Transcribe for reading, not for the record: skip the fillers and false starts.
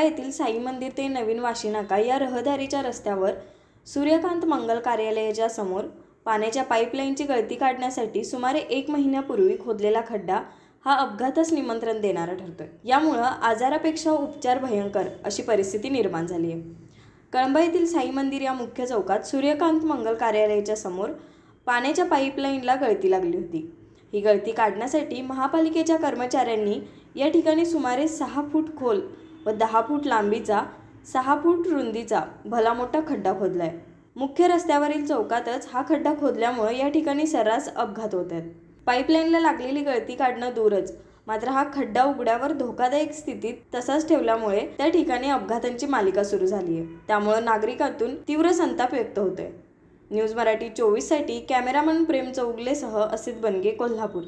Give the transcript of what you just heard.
येथील साई मंदिर ते नवीन वाशी नाका या रहदारीच्या रस्त्यावर सूर्यकांत मंगल कार्यालयाच्या समोर पाण्याच्या पाईपलाईनची गळती काढण्यासाठी सुमारे 1 महिन्यापूर्वी खोदलेला खड्डा हा अपघातास निमंत्रण देणारा ठरतोय। यामुळे आजारापेक्षा उपचार भयंकर अशी परिस्थिती निर्माण झाली आहे। कळंब येथील साई मंदिर या मुख्य चौकात सूर्यकांत मंगल कार्यालयाच्या समोर पाण्याच्या पाईपलाईनला गळती लागली होती। ही गळती काढण्यासाठी महापालिकेच्या कर्मचाऱ्यांनी या ठिकाणी सुमारे 6 फूट खोल व 10 फूट लांबीचा 6 फूट रुंदीचा भला मोठा खड्डा खोदलाय। मुख्य रस्त्यावरील चौकातच हा खड्डा खोदल्यामुळे या ठिकाणी सर्रास अपघात होत आहेत। पाईपलाईनला लागलेली गळती काढणं दूरच, मात्र हा खड्डा उघड्यावर धोकादायक स्थितीत तसाच ठेवल्यामुळे त्या ठिकाणी अपघातांची मालिका सुरू झाली आहे। त्यामुळे नागरिकांतून तीव्र संताप व्यक्त होतोय। न्यूज मराठी 24 साठी कॅमेरामन प्रेम चौगलेसह असित बनगे, कोल्हापूर।